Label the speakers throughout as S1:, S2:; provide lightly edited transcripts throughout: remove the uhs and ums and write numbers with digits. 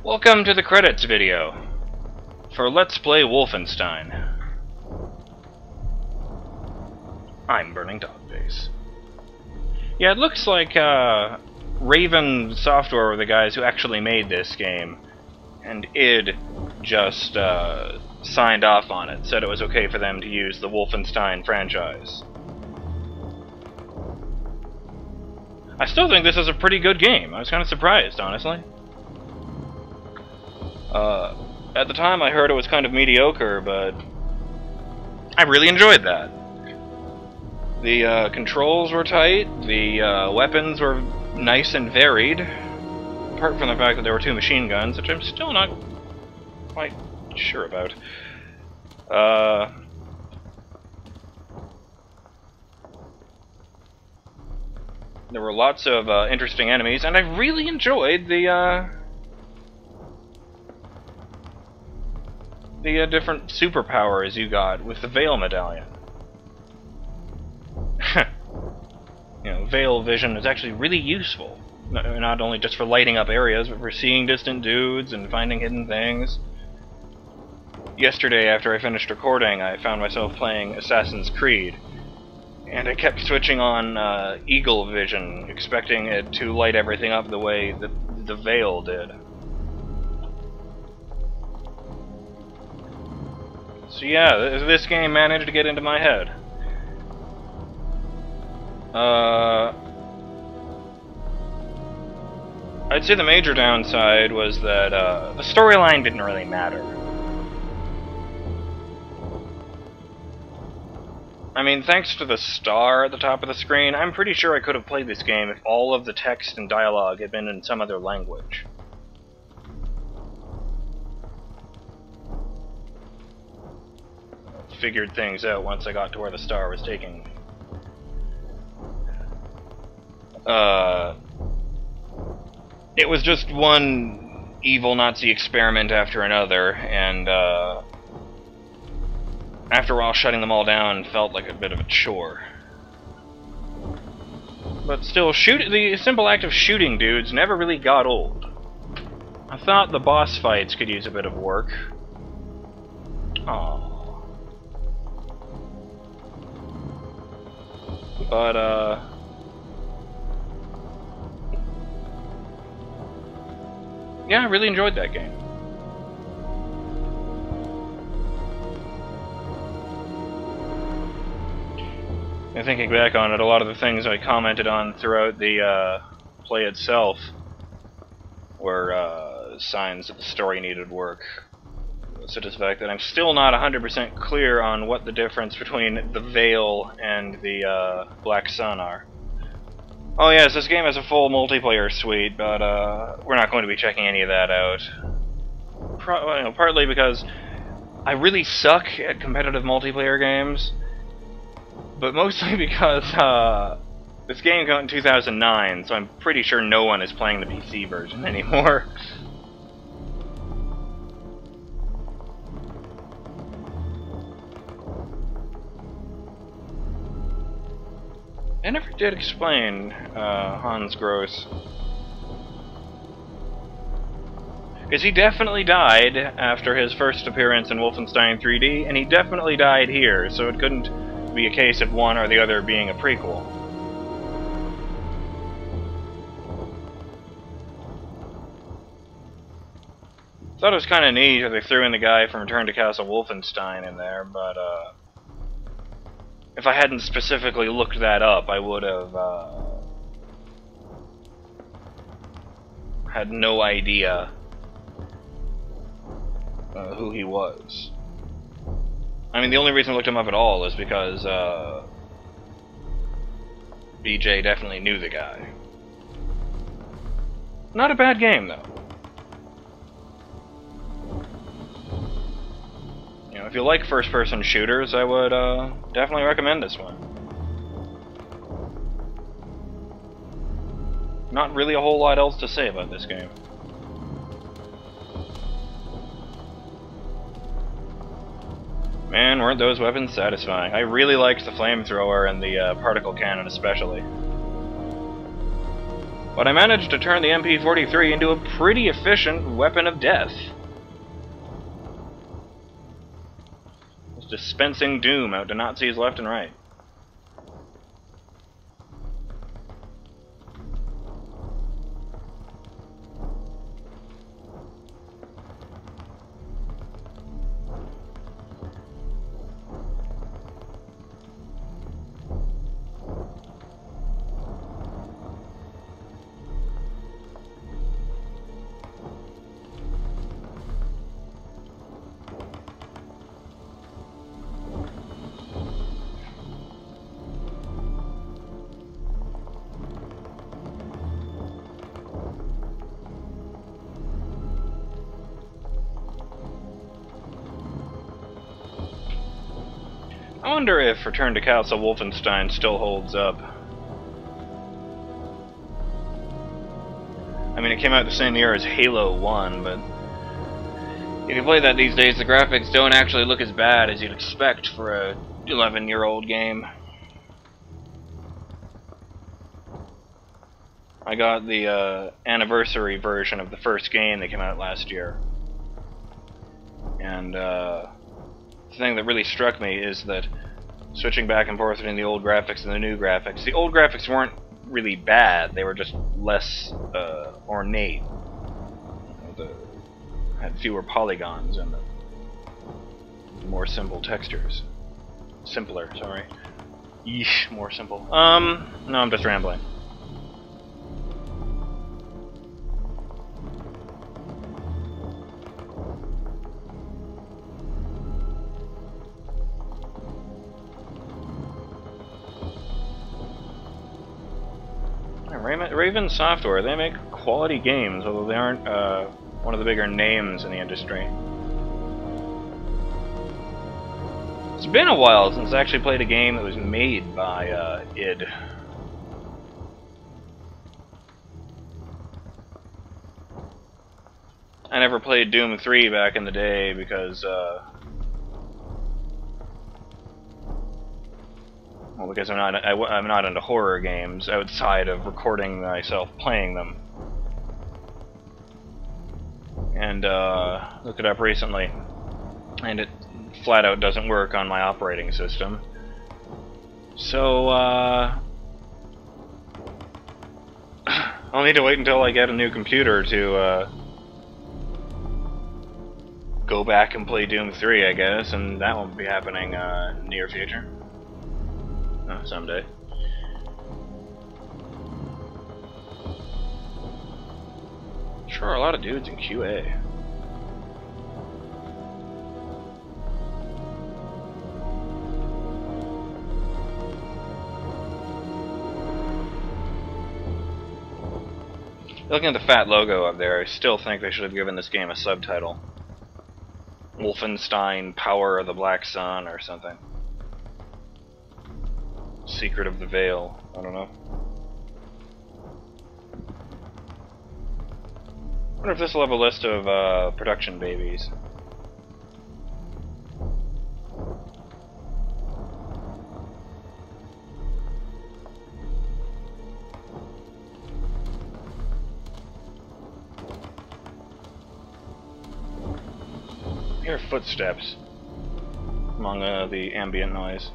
S1: Welcome to the credits video for Let's Play Wolfenstein. I'm BurningDogFace. Yeah, it looks like Raven Software were the guys who actually made this game, and id just signed off on it, said it was okay for them to use the Wolfenstein franchise. I still think this is a pretty good game. I was kind of surprised, honestly. At the time I heard it was kind of mediocre, but I really enjoyed that. The controls were tight, the weapons were nice and varied, apart from the fact that there were two machine guns, which I'm still not quite sure about. There were lots of interesting enemies, and I really enjoyed the different superpowers you got with the Veil medallion. You know, Veil vision is actually really useful. Not only just for lighting up areas, but for seeing distant dudes and finding hidden things. Yesterday, after I finished recording, I found myself playing Assassin's Creed, and I kept switching on Eagle Vision, expecting it to light everything up the way that the Veil did. So yeah, this game managed to get into my head. I'd say the major downside was that the storyline didn't really matter. I mean, thanks to the star at the top of the screen, I'm pretty sure I could have played this game if all of the text and dialogue had been in some other language. Figured things out once I got to where the star was taking me. It was just one evil Nazi experiment after another, and after a while shutting them all down felt like a bit of a chore. But still, the simple act of shooting dudes never really got old. I thought the boss fights could use a bit of work. Aww. But, yeah, I really enjoyed that game. And thinking back on it, a lot of the things I commented on throughout the play itself were signs that the story needed work. Such as the fact that I'm still not 100% clear on what the difference between the Veil and the Black Sun are. Oh yes, this game has a full multiplayer suite, but we're not going to be checking any of that out. Partly because I really suck at competitive multiplayer games, but mostly because this game came out in 2009, so I'm pretty sure no one is playing the PC version anymore. I never did explain Hans Gross. Because he definitely died after his first appearance in Wolfenstein 3D, and he definitely died here, so it couldn't be a case of one or the other being a prequel. Thought it was kind of neat that they threw in the guy from Return to Castle Wolfenstein in there, but if I hadn't specifically looked that up, I would have had no idea who he was. I mean, the only reason I looked him up at all is because BJ definitely knew the guy. Not a bad game, though. You know, if you like first-person shooters, I would definitely recommend this one. Not really a whole lot else to say about this game. Man, weren't those weapons satisfying. I really liked the flamethrower and the particle cannon especially. But I managed to turn the MP43 into a pretty efficient weapon of death. Just dispensing doom out to Nazis left and right. I wonder if Return to Castle Wolfenstein still holds up. I mean, it came out the same year as Halo 1, but if you play that these days, the graphics don't actually look as bad as you'd expect for a 11-year-old game. I got the anniversary version of the first game that came out last year. And the thing that really struck me is that switching back and forth between the old graphics and the new graphics, the old graphics weren't really bad, they were just less ornate. Had fewer polygons and more simple textures. Simpler, sorry. Yeesh, more simple. No, I'm just rambling. Raven Software, they make quality games, although they aren't one of the bigger names in the industry. It's been a while since I actually played a game that was made by id. I never played Doom 3 back in the day because well, because I'm not into horror games outside of recording myself playing them. And looked it up recently, and it flat out doesn't work on my operating system. So I'll need to wait until I get a new computer to go back and play Doom 3, I guess, and that won't be happening in the near future. Someday. Sure, a lot of dudes in QA. Looking at the fat logo up there, I still think they should have given this game a subtitle. Wolfenstein, Power of the Black Sun, or something. Secret of the Veil. I don't know. I wonder if this will have a list of production babies. I hear footsteps among the ambient noise.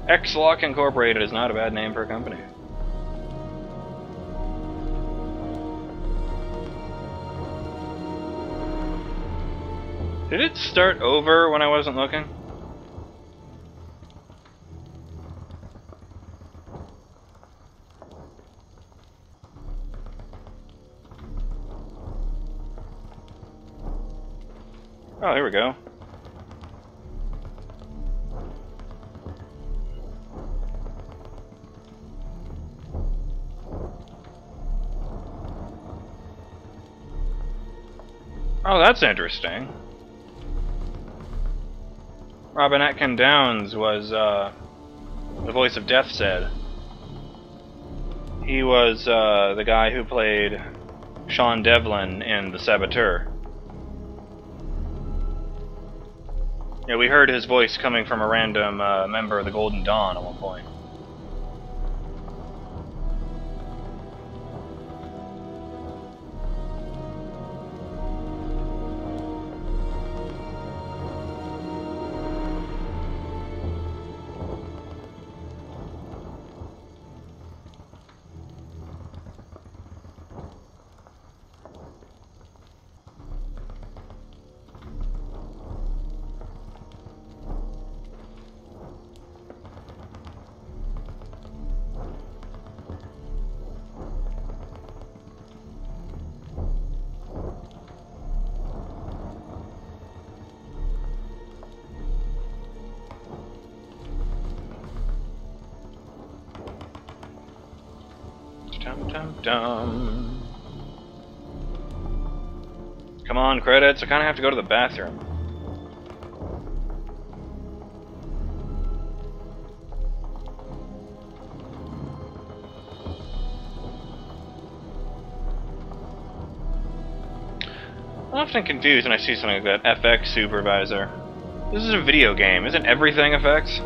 S1: X-Lock Incorporated is not a bad name for a company. Did it start over when I wasn't looking? Oh, here we go. Oh, that's interesting. Robin Atkin Downes was the voice of Death said. He was the guy who played Sean Devlin in The Saboteur. Yeah, we heard his voice coming from a random member of the Golden Dawn at one point. Dum dum dum. Come on, credits. I kind of have to go to the bathroom. I'm often confused when I see something like that. FX supervisor. This is a video game. Isn't everything effects?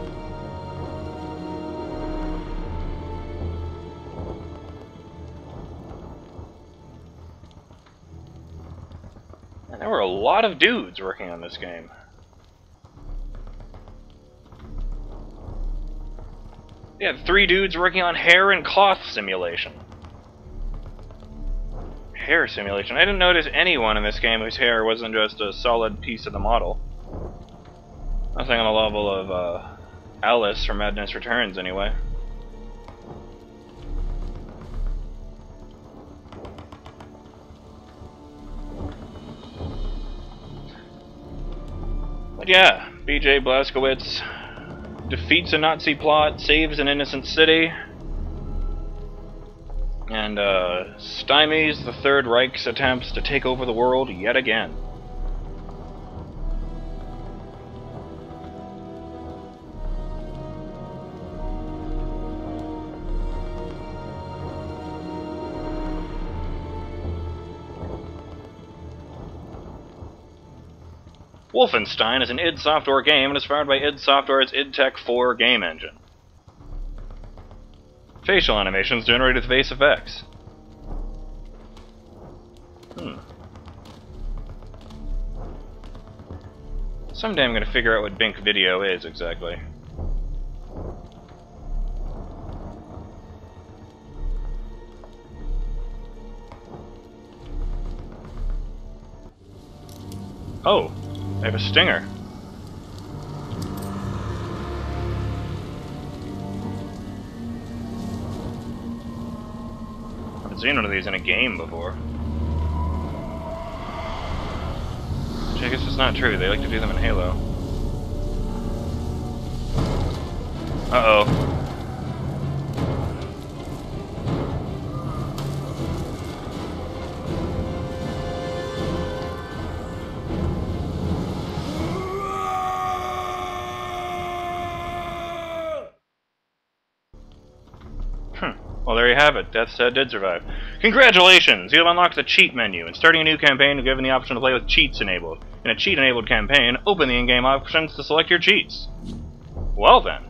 S1: And there were a lot of dudes working on this game. They had 3 dudes working on hair and cloth simulation. Hair simulation. I didn't notice anyone in this game whose hair wasn't just a solid piece of the model. Nothing on the level of Alice from Madness Returns, anyway. But yeah, B.J. Blazkowicz defeats a Nazi plot, saves an innocent city, and stymies the Third Reich's attempts to take over the world yet again. Wolfenstein is an id Software game and is powered by id Software's id Tech 4 game engine. Facial animations generated with face effects. Someday I'm going to figure out what Bink Video is exactly. Oh, I have a stinger. I haven't seen one of these in a game before. Which I guess is not true. They like to do them in Halo. Uh-oh. Well, there you have it. Death's Head did survive. Congratulations! You have unlocked the cheat menu, and starting a new campaign will give you the option to play with cheats enabled. In a cheat-enabled campaign, open the in-game options to select your cheats. Well then.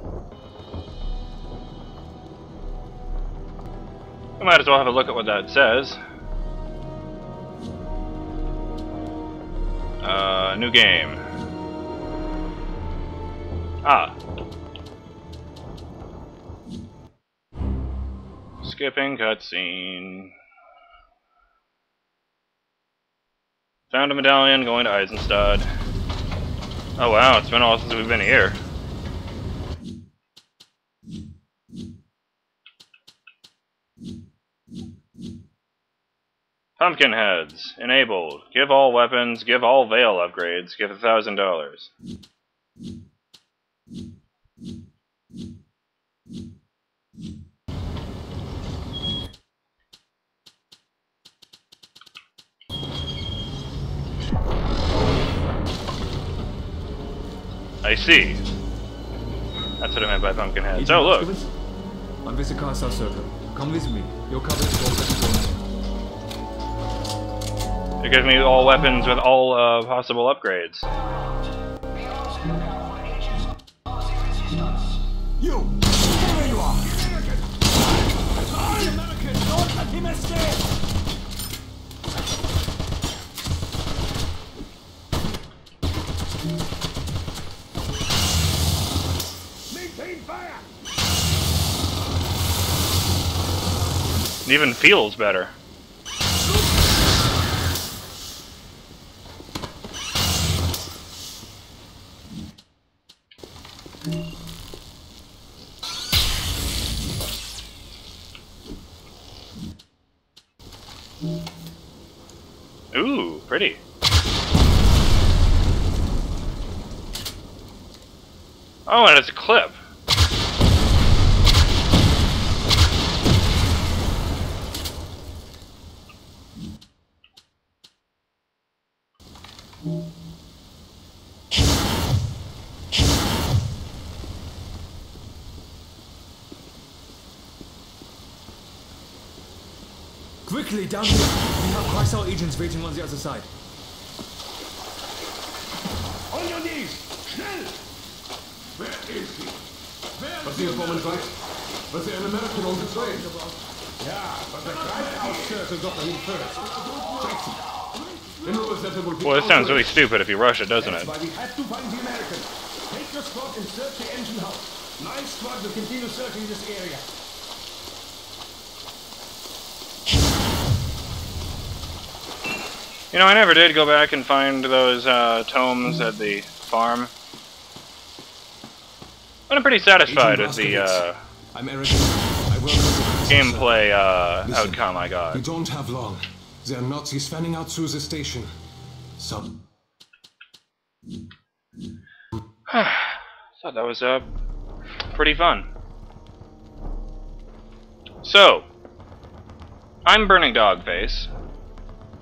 S1: We might as well have a look at what that says. New game. Ah. Skipping cutscene. Found a medallion, going to Isenstadt. Oh wow, it's been all since we've been here. Pumpkin heads. Enabled. Give all weapons, give all veil upgrades, give $1,000. I see. That's what I meant by pumpkin heads. Oh, look!
S2: I'm with the Castle Circle. Come with me. Your cover is open.
S1: It gives me all weapons with all possible upgrades.
S2: You! There you are! American! Don't let him escape! Maintain fire!
S1: It even feels better. Ooh, pretty. Oh, and it's a clip.
S2: Quickly, down here! We have Kreisau agents waiting on the other side. On your knees! Schnell! Where is he?
S3: Was the informant right? Was there an American on the train?
S2: Yeah, but the Kreisau search got him first. Taxi!
S1: Well, this sounds really stupid if you rush it, doesn't it?
S2: That's why we have to find the American. Take your squad and search the engine house. 9 squads will continue searching this area.
S1: You know, I never did go back and find those tomes at the farm. But I'm pretty satisfied with the
S3: I'm Eric. I work with the
S1: gameplay
S3: Listen,
S1: outcome I got.
S3: We don't have long. There are Nazis fanning out through the station. Some.
S1: Thought that was pretty fun. So, I'm BurningDogFace,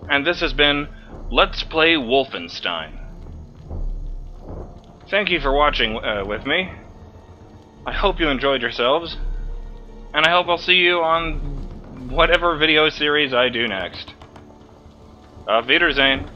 S1: and this has been Let's Play Wolfenstein. Thank you for watching with me. I hope you enjoyed yourselves, and I hope I'll see you on whatever video series I do next. Auf Wiedersehen.